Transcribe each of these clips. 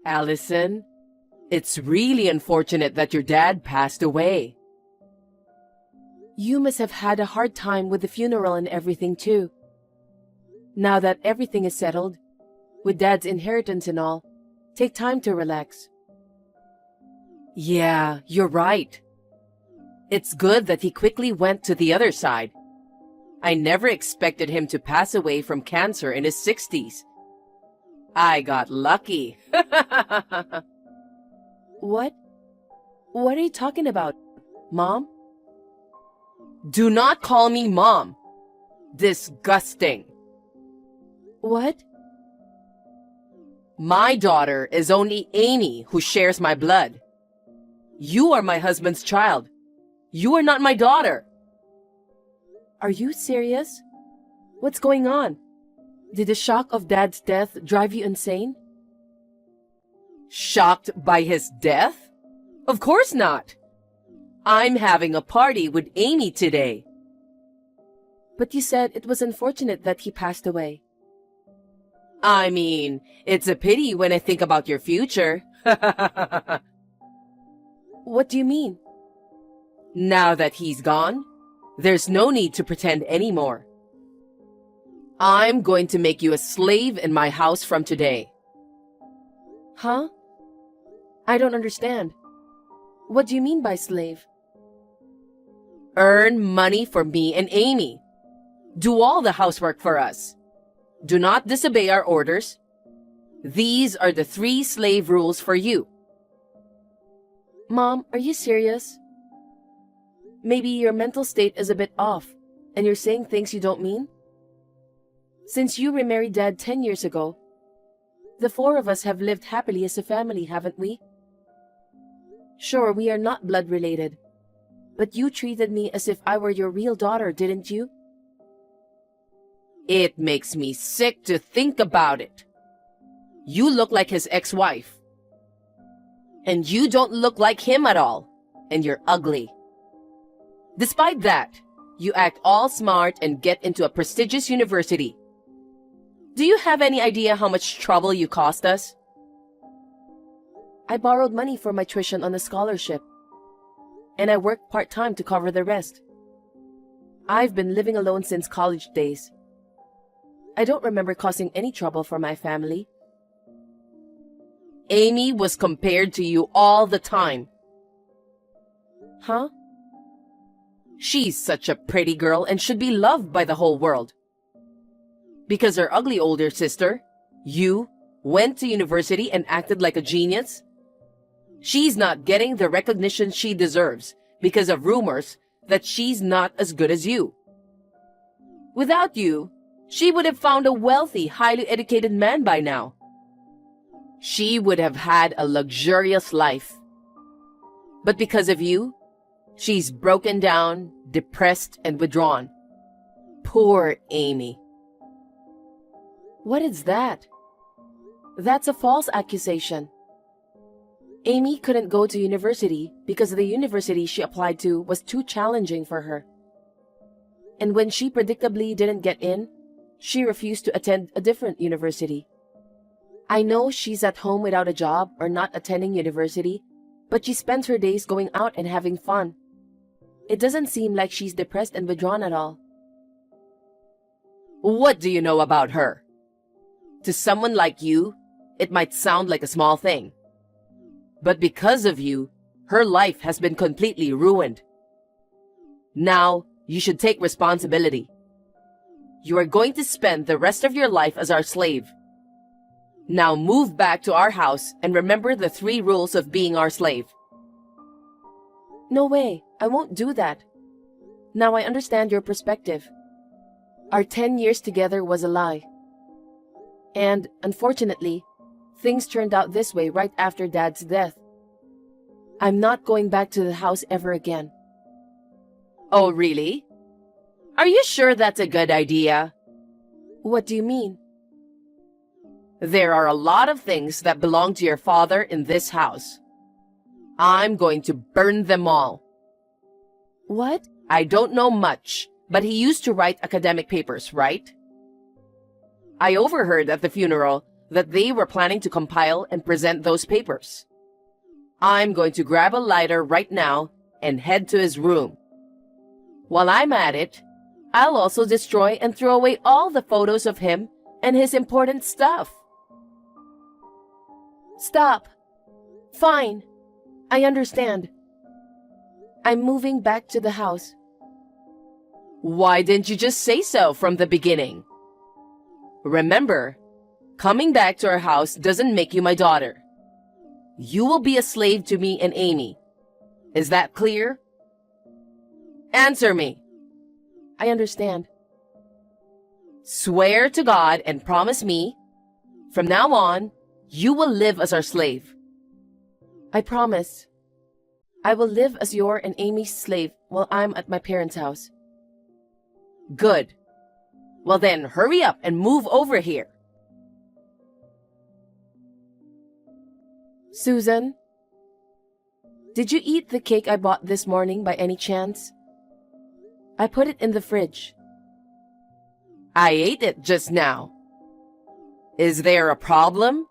Allison, it's really unfortunate that your dad passed away. You must have had a hard time with the funeral and everything too. Now that everything is settled, with Dad's inheritance and all, take time to relax. Yeah, you're right. It's good that he quickly went to the other side. I never expected him to pass away from cancer in his 60s. I got lucky. What? What are you talking about, Mom? Do not call me Mom. Disgusting. What? My daughter is only Amy, who shares my blood. You are my husband's child. You are not my daughter. Are you serious? What's going on? Did the shock of Dad's death drive you insane? Shocked by his death? Of course not. I'm having a party with Amy today. But you said it was unfortunate that he passed away. I mean, it's a pity when I think about your future. What do you mean? Now that he's gone, there's no need to pretend anymore. I'm going to make you a slave in my house from today. Huh? I don't understand. What do you mean by slave? Earn money for me and Amy. Do all the housework for us. Do not disobey our orders. These are the 3 slave rules for you. Mom, are you serious? Maybe your mental state is a bit off, and you're saying things you don't mean? Since you remarried Dad 10 years ago, the 4 of us have lived happily as a family, haven't we? Sure, we are not blood related, but you treated me as if I were your real daughter, didn't you? It makes me sick to think about it. You look like his ex-wife. And you don't look like him at all, and you're ugly. Despite that, you act all smart and get into a prestigious university. Do you have any idea how much trouble you cost us? I borrowed money for my tuition on a scholarship, and I worked part-time to cover the rest. I've been living alone since college days. I don't remember causing any trouble for my family. Amy was compared to you all the time. Huh? She's such a pretty girl and should be loved by the whole world. Because her ugly older sister, you, went to university and acted like a genius? She's not getting the recognition she deserves because of rumors that she's not as good as you. Without you, she would have found a wealthy, highly educated man by now. She would have had a luxurious life. But because of you, she's broken down, depressed, and withdrawn. Poor Amy. What is that? That's a false accusation. Amy couldn't go to university because the university she applied to was too challenging for her. And when she predictably didn't get in, she refused to attend a different university. I know she's at home without a job or not attending university, but she spends her days going out and having fun. It doesn't seem like she's depressed and withdrawn at all. What do you know about her? To someone like you, it might sound like a small thing. But because of you, her life has been completely ruined. Now, you should take responsibility. You are going to spend the rest of your life as our slave. Now move back to our house and remember the 3 rules of being our slave. No way, I won't do that. Now I understand your perspective. Our 10 years together was a lie. And, unfortunately, things turned out this way right after Dad's death. I'm not going back to the house ever again. Oh, really? Are you sure that's a good idea? What do you mean? There are a lot of things that belong to your father in this house. I'm going to burn them all. What? I don't know much, but he used to write academic papers, right? I overheard at the funeral that they were planning to compile and present those papers. I'm going to grab a lighter right now and head to his room. While I'm at it, I'll also destroy and throw away all the photos of him and his important stuff. Stop. Fine. I understand. I'm moving back to the house. Why didn't you just say so from the beginning? Remember, coming back to our house doesn't make you my daughter. You will be a slave to me and Amy. Is that clear? Answer me. I understand. Swear to God and promise me, from now on, you will live as our slave. I promise. I will live as your and Amy's slave while I'm at my parents' house. Good. Well then, hurry up and move over here. Susan, did you eat the cake I bought this morning by any chance? I put it in the fridge. I ate it just now. Is there a problem?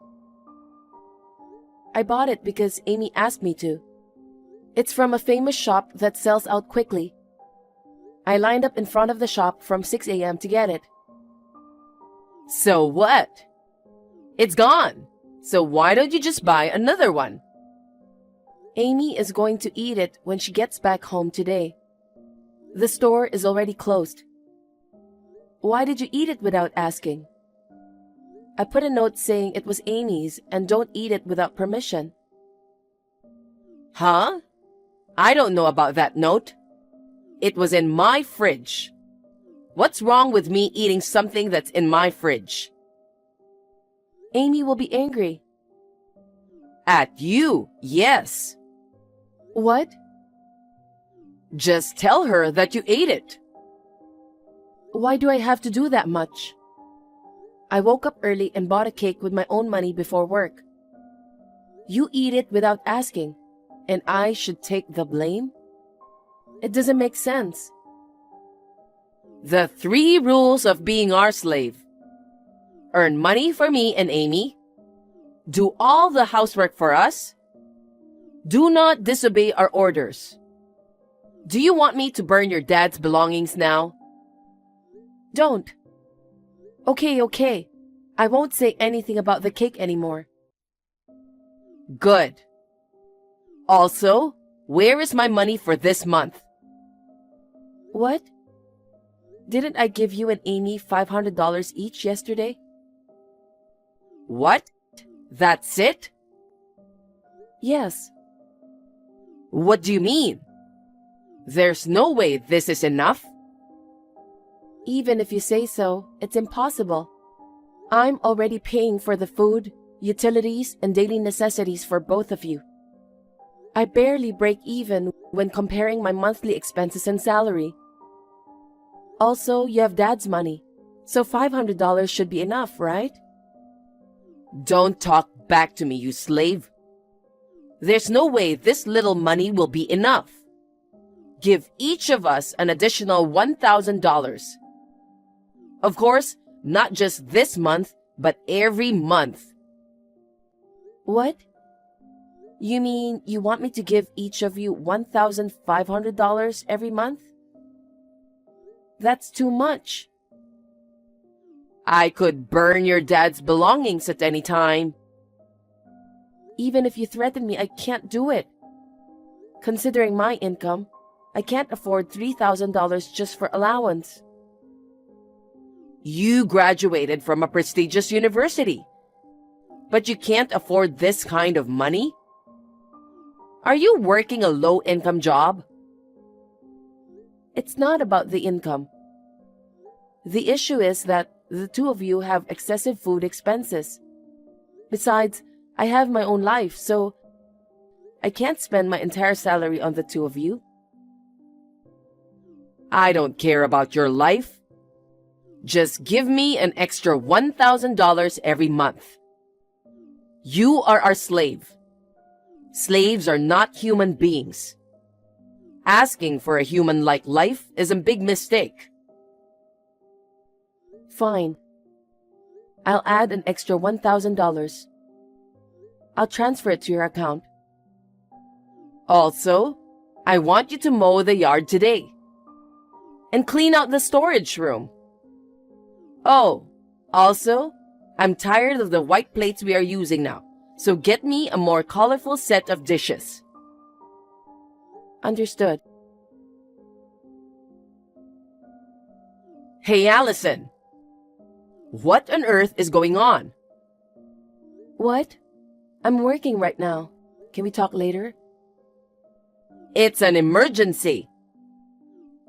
I bought it because Amy asked me to. It's from a famous shop that sells out quickly. I lined up in front of the shop from 6 a.m. to get it. So what? It's gone. So why don't you just buy another one? Amy is going to eat it when she gets back home today. The store is already closed. Why did you eat it without asking? I put a note saying it was Amy's and don't eat it without permission. Huh? I don't know about that note. It was in my fridge. What's wrong with me eating something that's in my fridge? Amy will be angry. At you, yes. What? Just tell her that you ate it. Why do I have to do that much? I woke up early and bought a cake with my own money before work. You eat it without asking, and I should take the blame? It doesn't make sense. The 3 rules of being our slave. Earn money for me and Amy. Do all the housework for us. Do not disobey our orders. Do you want me to burn your dad's belongings now? Don't. Okay. I won't say anything about the cake anymore. Good. Also, where is my money for this month? What? Didn't I give you and Amy $500 each yesterday? What? That's it? Yes. What do you mean? There's no way this is enough. Even if you say so, it's impossible. I'm already paying for the food, utilities, and daily necessities for both of you. I barely break even when comparing my monthly expenses and salary. Also, you have Dad's money, so $500 should be enough, right? Don't talk back to me, you slave. There's no way this little money will be enough. Give each of us an additional $1,000. Of course, not just this month, but every month. What? You mean you want me to give each of you $1,500 every month? That's too much. I could burn your dad's belongings at any time. Even if you threaten me, I can't do it. Considering my income, I can't afford $3,000 just for allowance. You graduated from a prestigious university, but you can't afford this kind of money? Are you working a low-income job? It's not about the income. The issue is that the two of you have excessive food expenses. Besides, I have my own life, so I can't spend my entire salary on the two of you. I don't care about your life. Just give me an extra $1,000 every month. You are our slave. Slaves are not human beings. Asking for a human-like life is a big mistake. Fine. I'll add an extra $1,000. I'll transfer it to your account. Also, I want you to mow the yard today. And clean out the storage room. Oh, also, I'm tired of the white plates we are using now, so get me a more colorful set of dishes. Understood. Hey, Allison. What on earth is going on? What? I'm working right now. Can we talk later? It's an emergency.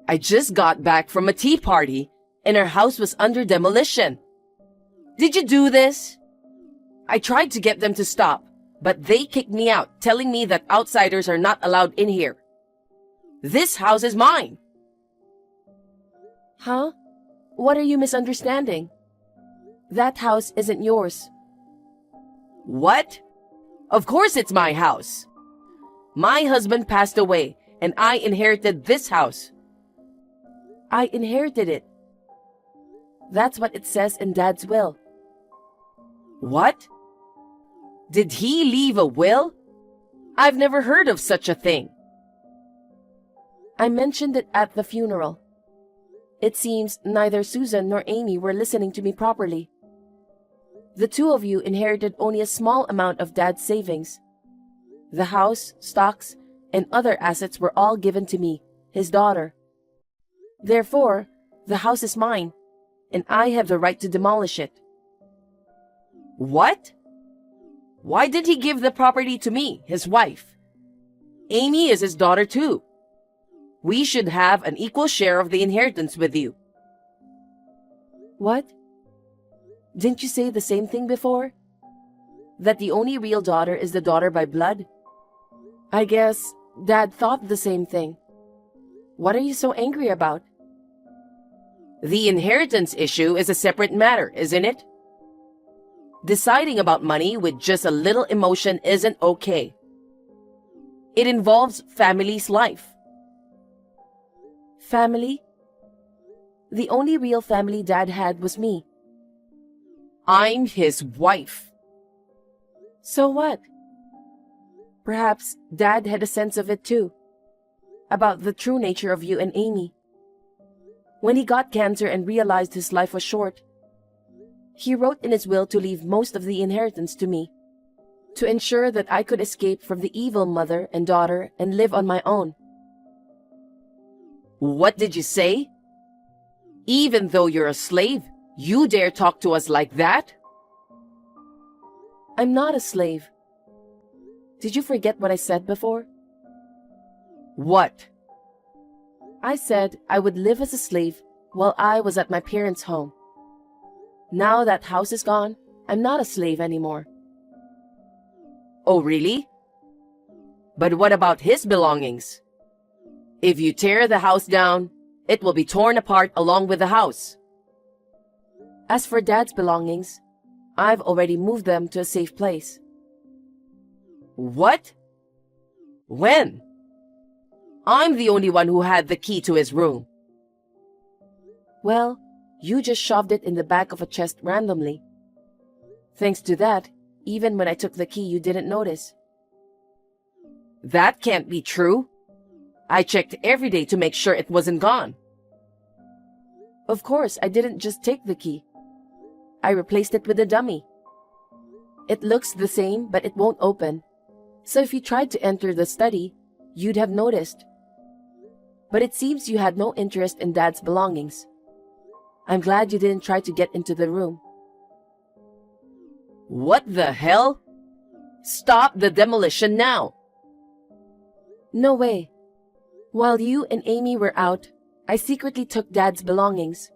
I just got back from a tea party and our house was under demolition. Did you do this? I tried to get them to stop, but they kicked me out, telling me that outsiders are not allowed in here. This house is mine. Huh? What are you misunderstanding? That house isn't yours. What? Of course it's my house. My husband passed away and I inherited this house. I inherited it. That's what it says in Dad's will. What? Did he leave a will? I've never heard of such a thing. I mentioned it at the funeral. It seems neither Susan nor Amy were listening to me properly. The two of you inherited only a small amount of Dad's savings. The house, stocks, and other assets were all given to me, his daughter. Therefore, the house is mine, and I have the right to demolish it. What? Why did he give the property to me, his wife? Amy is his daughter too. We should have an equal share of the inheritance with you. What? Didn't you say the same thing before? That the only real daughter is the daughter by blood? I guess Dad thought the same thing. What are you so angry about? The inheritance issue is a separate matter, isn't it? Deciding about money with just a little emotion isn't okay. It involves family's life. Family? The only real family Dad had was me. I'm his wife. So what? Perhaps Dad had a sense of it too, about the true nature of you and Amy. When he got cancer and realized his life was short, he wrote in his will to leave most of the inheritance to me, to ensure that I could escape from the evil mother and daughter and live on my own. What did you say? Even though you're a slave, you dare talk to us like that? I'm not a slave. Did you forget what I said before? What? I said I would live as a slave while I was at my parents' home. Now that house is gone, I'm not a slave anymore. Oh, really? But what about his belongings? If you tear the house down, it will be torn apart along with the house. As for Dad's belongings, I've already moved them to a safe place. What? When? I'm the only one who had the key to his room. Well, you just shoved it in the back of a chest randomly. Thanks to that, even when I took the key, you didn't notice. That can't be true. I checked every day to make sure it wasn't gone. Of course, I didn't just take the key. I replaced it with a dummy. It looks the same, but it won't open. So if you tried to enter the study, you'd have noticed. But it seems you had no interest in Dad's belongings. I'm glad you didn't try to get into the room. What the hell? Stop the demolition now! No way. While you and Amy were out, I secretly took Dad's belongings.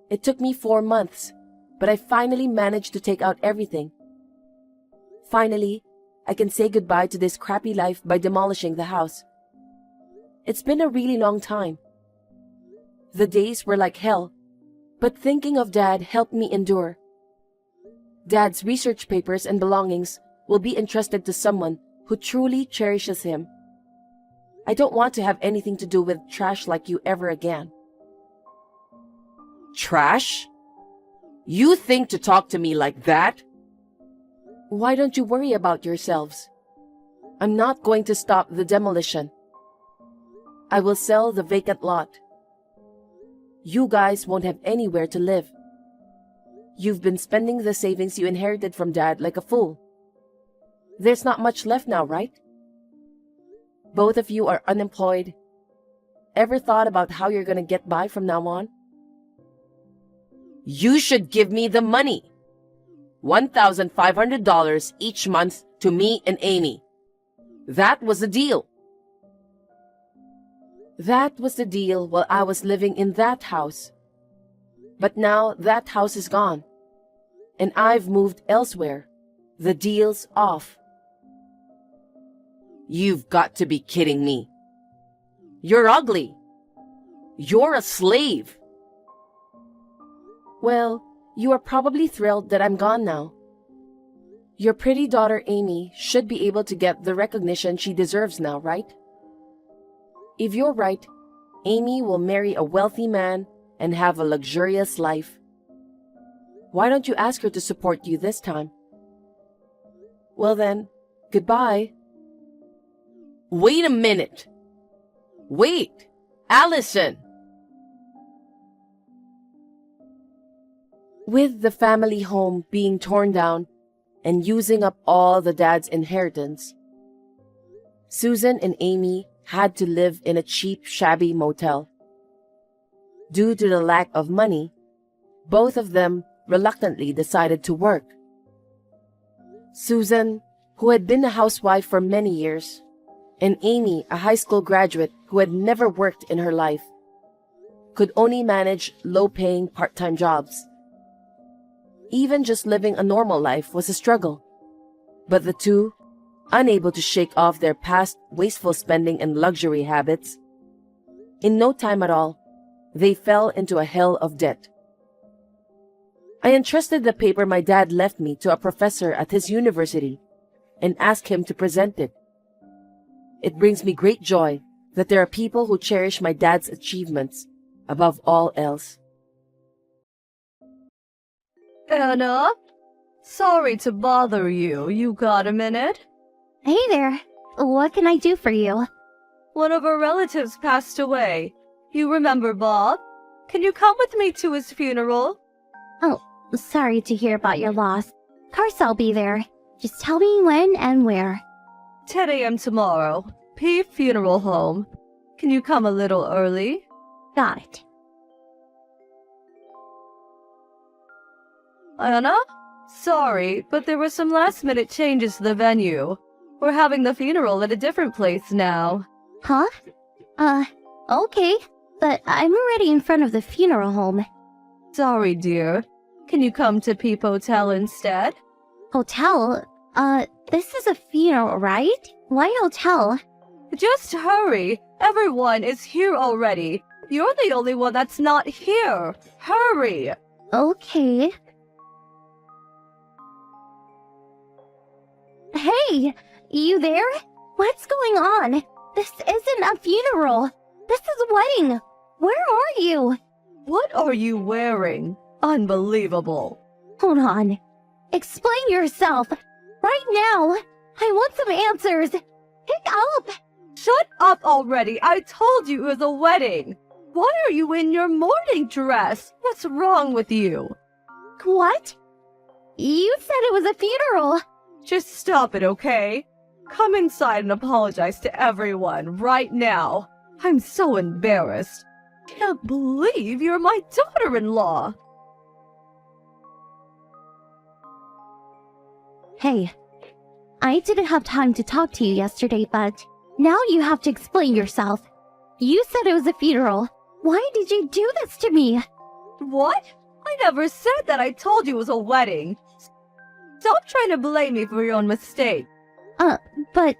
It took me 4 months, but I finally managed to take out everything. Finally, I can say goodbye to this crappy life by demolishing the house. It's been a really long time. The days were like hell, but thinking of Dad helped me endure. Dad's research papers and belongings will be entrusted to someone who truly cherishes him. I don't want to have anything to do with trash like you ever again. Trash? You think to talk to me like that? Why don't you worry about yourselves? I'm not going to stop the demolition. I will sell the vacant lot. You guys won't have anywhere to live. You've been spending the savings you inherited from Dad like a fool. There's not much left now, right? Both of you are unemployed. Ever thought about how you're gonna get by from now on? You should give me the money. $1,500 each month to me and Amy. That was the deal. That was the deal while I was living in that house. But now that house is gone, and I've moved elsewhere. The deal's off. You've got to be kidding me. You're ugly. You're a slave. Well, you are probably thrilled that I'm gone now. Your pretty daughter Amy should be able to get the recognition she deserves now, right? If you're right, Amy will marry a wealthy man and have a luxurious life. Why don't you ask her to support you this time? Well then, goodbye. Wait a minute. Wait, Allison. With the family home being torn down and using up all the dad's inheritance, Susan and Amy had to live in a cheap, shabby motel. Due to the lack of money, both of them reluctantly decided to work. Susan, who had been a housewife for many years, and Amy, a high school graduate who had never worked in her life, could only manage low-paying part-time jobs. Even just living a normal life was a struggle. But the two, unable to shake off their past wasteful spending and luxury habits, in no time at all, they fell into a hell of debt. I entrusted the paper my dad left me to a professor at his university and asked him to present it. It brings me great joy that there are people who cherish my dad's achievements above all else. Anna? Sorry to bother you. You got a minute? Hey there. What can I do for you? One of our relatives passed away. You remember Bob? Can you come with me to his funeral? Oh, sorry to hear about your loss. Of course I'll be there. Just tell me when and where. 10 a.m. tomorrow. P Funeral Home. Can you come a little early? Got it. Anna? Sorry, but there were some last-minute changes to the venue. We're having the funeral at a different place now. Huh? Okay. But I'm already in front of the funeral home. Sorry, dear. Can you come to Peep Hotel instead? Hotel? This is a funeral, right? Why hotel? Just hurry. Everyone is here already. You're the only one that's not here. Hurry. Okay. Hey, you there? What's going on? This isn't a funeral. This is a wedding. Where are you? What are you wearing? Unbelievable. Hold on. Explain yourself. Right now. I want some answers. Pick up. Shut up already. I told you it was a wedding. Why are you in your morning dress? What's wrong with you? What? You said it was a funeral. Just stop it, okay? Come inside and apologize to everyone right now. I'm so embarrassed. Can't believe you're my daughter-in-law. Hey, I didn't have time to talk to you yesterday, but now you have to explain yourself. You said it was a funeral. Why did you do this to me? What? I never said that. I told you it was a wedding. Stop trying to blame me for your own mistake. But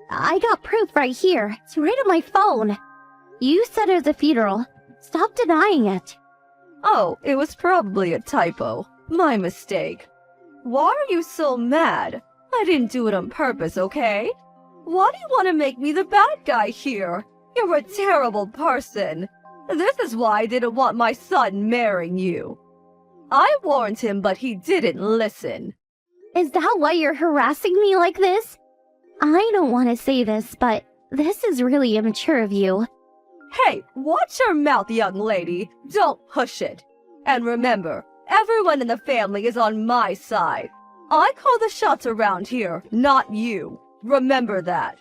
I got proof right here. It's right on my phone. You said it was a funeral. Stop denying it. Oh, it was probably a typo. My mistake. Why are you so mad? I didn't do it on purpose, okay? Why do you want to make me the bad guy here? You're a terrible person. This is why I didn't want my son marrying you. I warned him, but he didn't listen. Is that why you're harassing me like this? I don't want to say this, but this is really immature of you. Hey, watch your mouth, young lady. Don't push it. And remember, everyone in the family is on my side. I call the shots around here, not you. Remember that.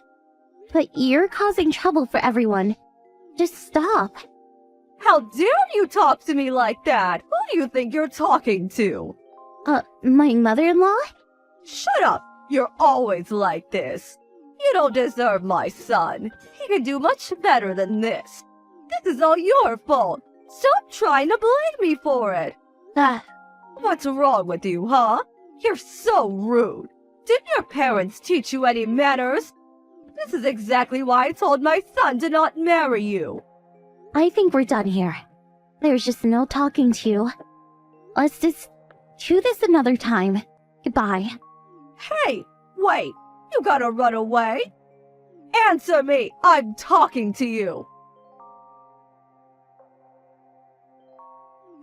But you're causing trouble for everyone. Just stop. How dare you talk to me like that? Who do you think you're talking to? My mother-in-law? Shut up! You're always like this. You don't deserve my son. He can do much better than this. This is all your fault. Stop trying to blame me for it. What's wrong with you, huh? You're so rude. Didn't your parents teach you any manners? This is exactly why I told my son to not marry you. I think we're done here. There's just no talking to you. Let's just do this another time. Goodbye. Hey, wait. You gotta run away? Answer me. I'm talking to you.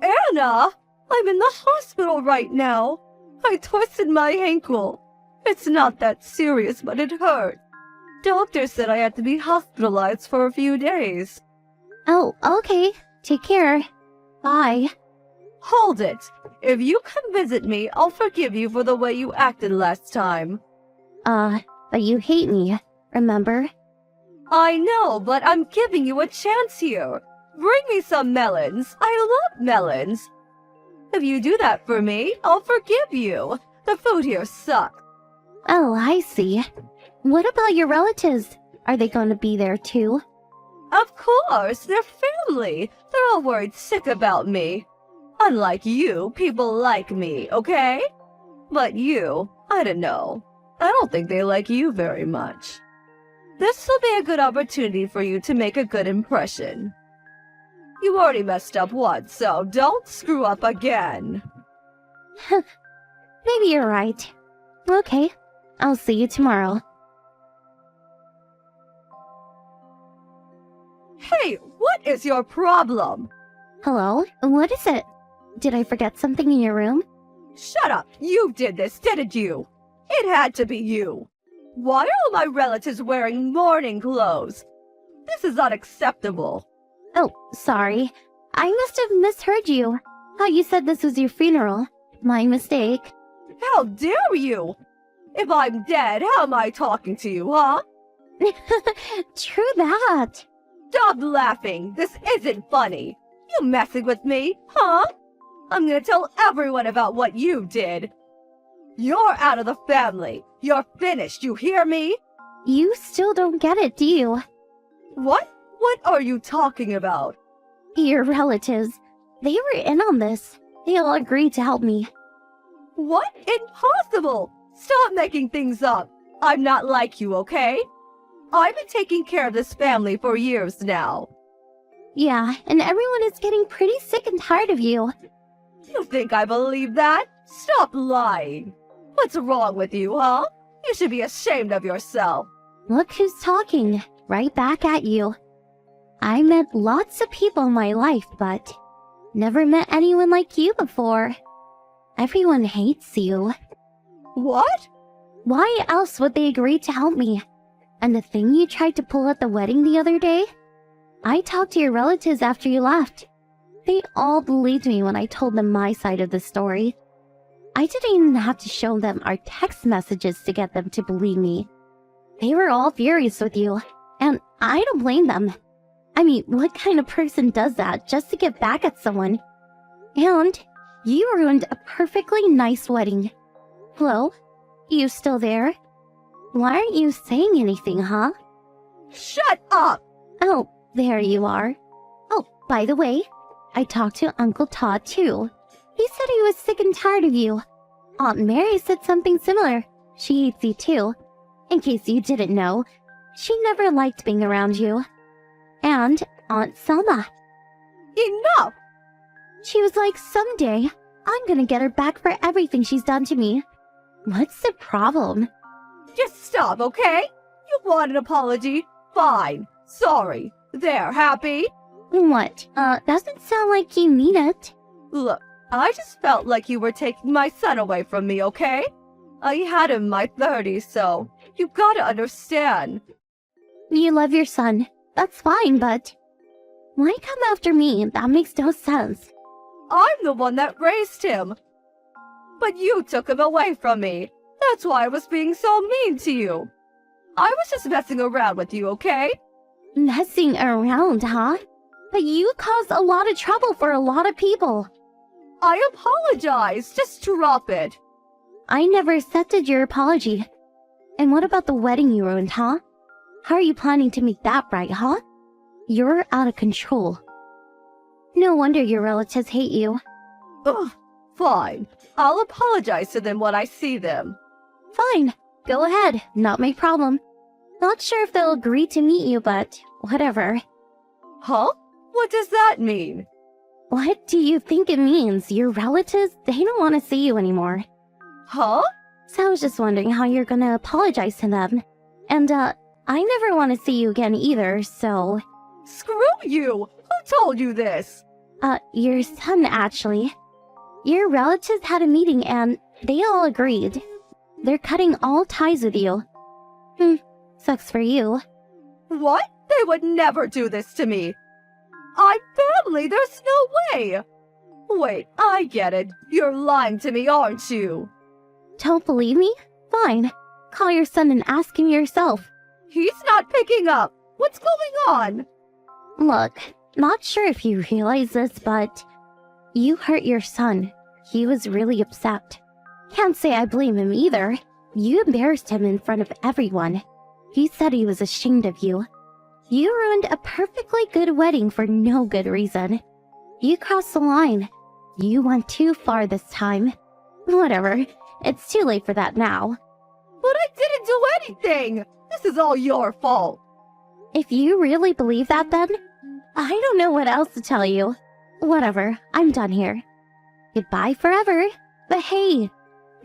Anna, I'm in the hospital right now. I twisted my ankle. It's not that serious, but it hurt. Doctor said I had to be hospitalized for a few days. Oh, okay. Take care. Bye. Hold it. If you come visit me, I'll forgive you for the way you acted last time. But you hate me, remember? I know, but I'm giving you a chance here. Bring me some melons. I love melons. If you do that for me, I'll forgive you. The food here sucks. Oh, I see. What about your relatives? Are they going to be there too? Of course, they're family. They're all worried sick about me. Unlike you, people like me, okay? But you, I don't know. I don't think they like you very much. This will be a good opportunity for you to make a good impression. You already messed up once, so don't screw up again. Maybe you're right. Okay, I'll see you tomorrow. Hey, what is your problem? Hello? What is it? Did I forget something in your room? Shut up! You did this, didn't you? It had to be you. Why are all my relatives wearing mourning clothes? This is unacceptable. Oh, sorry. I must have misheard you. Thought you said this was your funeral. My mistake. How dare you? If I'm dead, how am I talking to you, huh? True that. Stop laughing. This isn't funny. You messing with me, huh? I'm gonna tell everyone about what you did. You're out of the family. You're finished, you hear me? You still don't get it, do you? What? What are you talking about? Your relatives. They were in on this. They all agreed to help me. What? Impossible! Stop making things up. I'm not like you, okay? I've been taking care of this family for years now. Yeah, and everyone is getting pretty sick and tired of you. You think I believe that? Stop lying. What's wrong with you, huh? You should be ashamed of yourself. Look who's talking. Right back at you. I met lots of people in my life, but never met anyone like you before. Everyone hates you. What? Why else would they agree to help me? And the thing you tried to pull at the wedding the other day? I talked to your relatives after you left. They all believed me when I told them my side of the story. I didn't even have to show them our text messages to get them to believe me. They were all furious with you, and I don't blame them. I mean, what kind of person does that just to get back at someone? And you ruined a perfectly nice wedding. Hello? You still there? Why aren't you saying anything, huh? Shut up! Oh, there you are. Oh, by the way, I talked to Uncle Todd too. He said he was sick and tired of you. Aunt Mary said something similar. She hates you too. In case you didn't know, she never liked being around you. And Aunt Selma. Enough! She was like, someday, I'm gonna get her back for everything she's done to me. What's the problem? Just stop, okay? You want an apology? Fine. Sorry. There, happy? What? Doesn't sound like you need it. Look, I just felt like you were taking my son away from me, okay? I had him in my 30s, so you gotta understand. You love your son. That's fine, but why come after me? That makes no sense. I'm the one that raised him. But you took him away from me. That's why I was being so mean to you. I was just messing around with you, okay? Messing around, huh? But you caused a lot of trouble for a lot of people. I apologize. Just drop it. I never accepted your apology. And what about the wedding you ruined, huh? How are you planning to make that right, huh? You're out of control. No wonder your relatives hate you. Ugh, fine. I'll apologize to them when I see them. Fine, go ahead, not my problem. Not sure if they'll agree to meet you, but whatever. Huh? What does that mean? What do you think it means? Your relatives, they don't want to see you anymore. Huh? So I was just wondering how you're gonna apologize to them. And, I never want to see you again either, so... Screw you! Who told you this? Your son, actually. Your relatives had a meeting and they all agreed. They're cutting all ties with you. Sucks for you. What? They would never do this to me. I'm family, there's no way. Wait, I get it. You're lying to me, aren't you? Don't believe me? Fine. Call your son and ask him yourself. He's not picking up. What's going on? Look, not sure if you realize this, but you hurt your son. He was really upset. Can't say I blame him either. You embarrassed him in front of everyone. He said he was ashamed of you. You ruined a perfectly good wedding for no good reason. You crossed the line. You went too far this time. Whatever, it's too late for that now. But I didn't do anything! This is all your fault! If you really believe that, then I don't know what else to tell you. Whatever, I'm done here. Goodbye forever. But hey,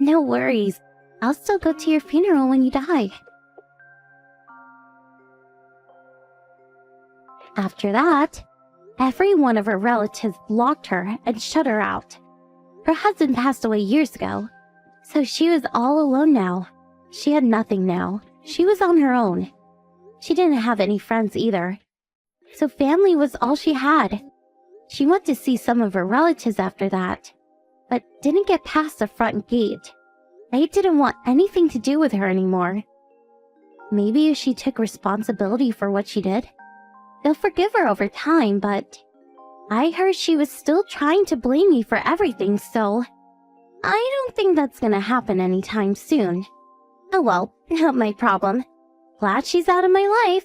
no worries. I'll still go to your funeral when you die. After that, every one of her relatives blocked her and shut her out. Her husband passed away years ago, so she was all alone now. She had nothing now. She was on her own. She didn't have any friends either. So family was all she had. She went to see some of her relatives after that, but didn't get past the front gate. They didn't want anything to do with her anymore. Maybe if she took responsibility for what she did, they'll forgive her over time, but I heard she was still trying to blame me for everything, so I don't think that's gonna happen anytime soon. Oh well, not my problem. Glad she's out of my life.